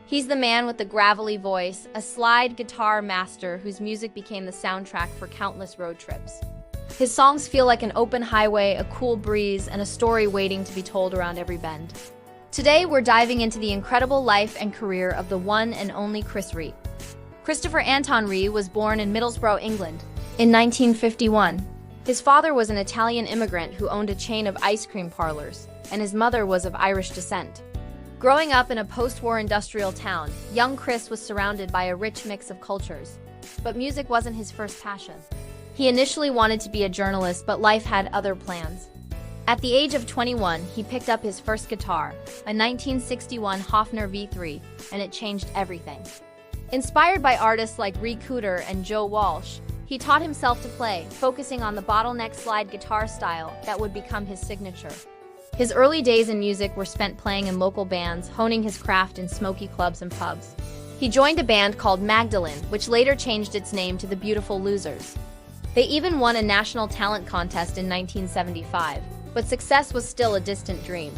He's the man with the gravelly voice, a slide guitar master whose music became the soundtrack for countless road trips. His songs feel like an open highway, a cool breeze, and a story waiting to be told around every bend. Today, we're diving into the incredible life and career of the one and only Chris Rea. Christopher Anton Rea was born in Middlesbrough, England, in 1951. His father was an Italian immigrant who owned a chain of ice cream parlors, and his mother was of Irish descent. Growing up in a post-war industrial town, young Chris was surrounded by a rich mix of cultures. But music wasn't his first passion. He initially wanted to be a journalist, but life had other plans. At the age of 21, he picked up his first guitar, a 1961 Hofner V3, and it changed everything. Inspired by artists like Ray Cooder and Joe Walsh, he taught himself to play, focusing on the bottleneck slide guitar style that would become his signature. His early days in music were spent playing in local bands, honing his craft in smoky clubs and pubs. He joined a band called Magdalene, which later changed its name to the Beautiful Losers. They even won a national talent contest in 1975, but success was still a distant dream.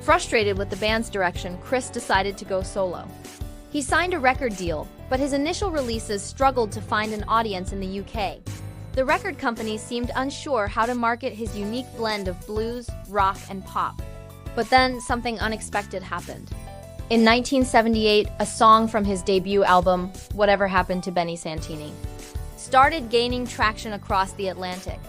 Frustrated with the band's direction, Chris decided to go solo. He signed a record deal, but his initial releases struggled to find an audience in the UK. The record company seemed unsure how to market his unique blend of blues, rock, and pop. But then something unexpected happened. In 1978, a song from his debut album, Whatever Happened to Benny Santini, started gaining traction across the Atlantic.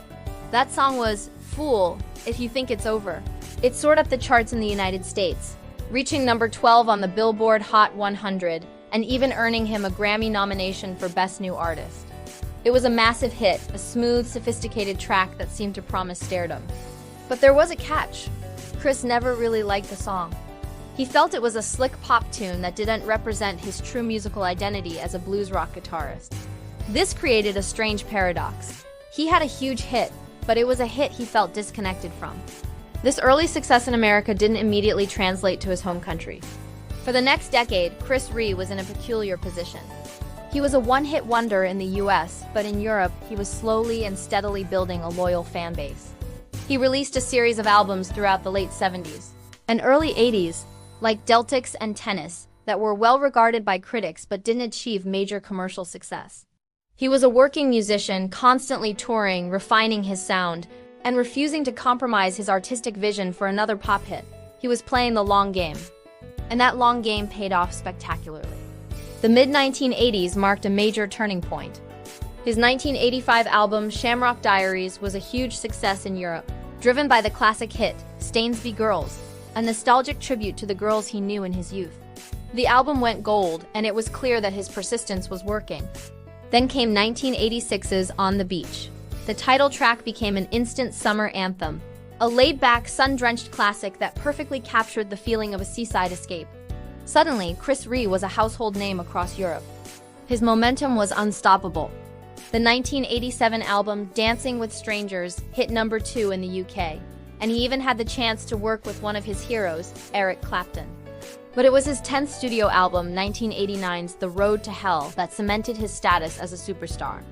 That song was Fool, If You Think It's Over. It soared up the charts in the United States, reaching number 12 on the Billboard Hot 100 and even earning him a Grammy nomination for Best New Artist. It was a massive hit, a smooth, sophisticated track that seemed to promise stardom. But there was a catch. Chris never really liked the song. He felt it was a slick pop tune that didn't represent his true musical identity as a blues rock guitarist. This created a strange paradox. He had a huge hit, but it was a hit he felt disconnected from. This early success in America didn't immediately translate to his home country. For the next decade, Chris Rea was in a peculiar position. He was a one-hit wonder in the US, but in Europe, he was slowly and steadily building a loyal fan base. He released a series of albums throughout the late 70s and early 80s, like Deltics and Tennis, that were well regarded by critics but didn't achieve major commercial success. He was a working musician, constantly touring, refining his sound, and refusing to compromise his artistic vision for another pop hit. He was playing the long game, and that long game paid off spectacularly. The mid-1980s marked a major turning point. His 1985 album, Shamrock Diaries, was a huge success in Europe, driven by the classic hit, Stainsby Girls, a nostalgic tribute to the girls he knew in his youth. The album went gold, and it was clear that his persistence was working. Then came 1986's On the Beach. The title track became an instant summer anthem, a laid-back, sun-drenched classic that perfectly captured the feeling of a seaside escape. Suddenly, Chris Rea was a household name across Europe. His momentum was unstoppable. The 1987 album, Dancing with Strangers, hit number 2 in the UK, and he even had the chance to work with one of his heroes, Eric Clapton. But it was his 10th studio album, 1989's The Road to Hell, that cemented his status as a superstar.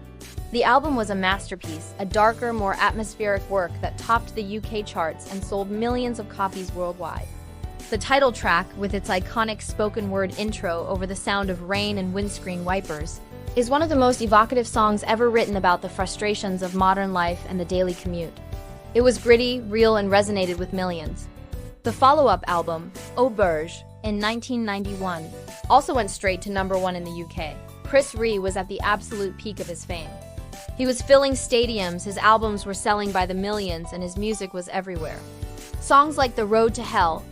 The album was a masterpiece, a darker, more atmospheric work that topped the UK charts and sold millions of copies worldwide. The title track, with its iconic spoken word intro over the sound of rain and windscreen wipers, is one of the most evocative songs ever written about the frustrations of modern life and the daily commute. It was gritty, real, and resonated with millions. The follow-up album, Auberge, in 1991, also went straight to number 1 in the UK. Chris Rea was at the absolute peak of his fame. He was filling stadiums, his albums were selling by the millions, and his music was everywhere. Songs like The Road to Hell,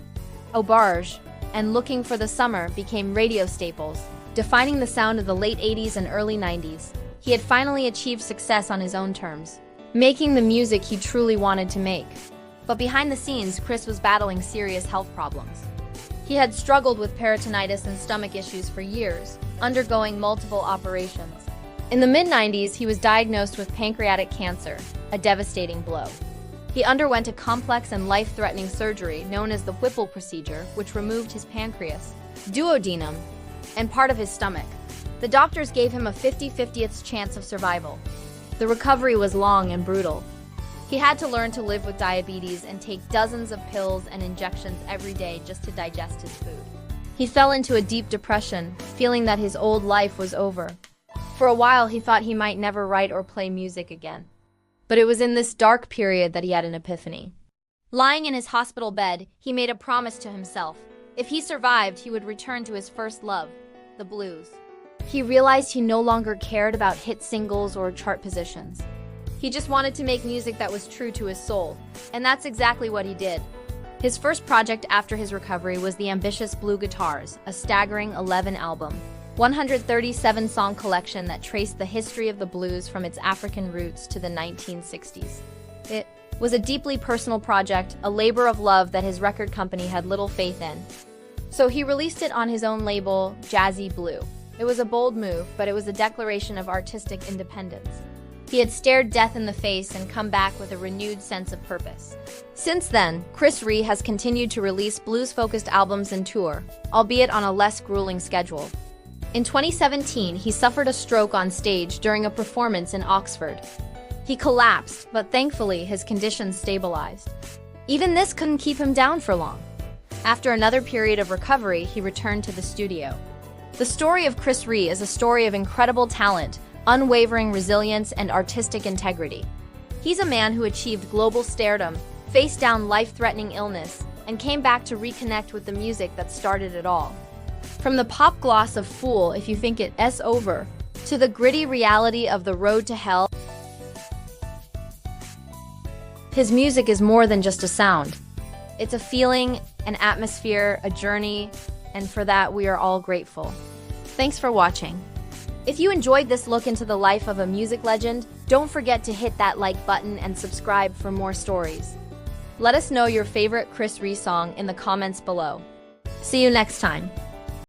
Auberge, and Looking for the Summer became radio staples, defining the sound of the late 80s and early 90s. He had finally achieved success on his own terms, making the music he truly wanted to make. But behind the scenes, Chris was battling serious health problems. He had struggled with peritonitis and stomach issues for years, undergoing multiple operations. In the mid-90s, he was diagnosed with pancreatic cancer, a devastating blow. He underwent a complex and life-threatening surgery known as the Whipple procedure, which removed his pancreas, duodenum, and part of his stomach. The doctors gave him a 50-50th chance of survival. The recovery was long and brutal. He had to learn to live with diabetes and take dozens of pills and injections every day just to digest his food. He fell into a deep depression, feeling that his old life was over. For a while, he thought he might never write or play music again. But it was in this dark period that he had an epiphany. Lying in his hospital bed, he made a promise to himself. If he survived, he would return to his first love, the blues. He realized he no longer cared about hit singles or chart positions. He just wanted to make music that was true to his soul, and that's exactly what he did. His first project after his recovery was the ambitious Blue Guitars, a staggering 11-album, 137-song collection that traced the history of the blues from its African roots to the 1960s. It was a deeply personal project, a labor of love that his record company had little faith in. So he released it on his own label, Jazzy Blue. It was a bold move, but it was a declaration of artistic independence. He had stared death in the face and come back with a renewed sense of purpose. Since then, Chris Rea has continued to release blues-focused albums and tour, albeit on a less grueling schedule. In 2017, he suffered a stroke on stage during a performance in Oxford. He collapsed, but thankfully his condition stabilized. Even this couldn't keep him down for long. After another period of recovery, he returned to the studio. The story of Chris Rea is a story of incredible talent, unwavering resilience, and artistic integrity. He's a man who achieved global stardom, faced down life-threatening illness, and came back to reconnect with the music that started it all. From the pop gloss of Fool If You Think It's Over, to the gritty reality of The Road to Hell, his music is more than just a sound. It's a feeling, an atmosphere, a journey, and for that we are all grateful. Thanks for watching. If you enjoyed this look into the life of a music legend, don't forget to hit that like button and subscribe for more stories. Let us know your favorite Chris Rea song in the comments below. See you next time.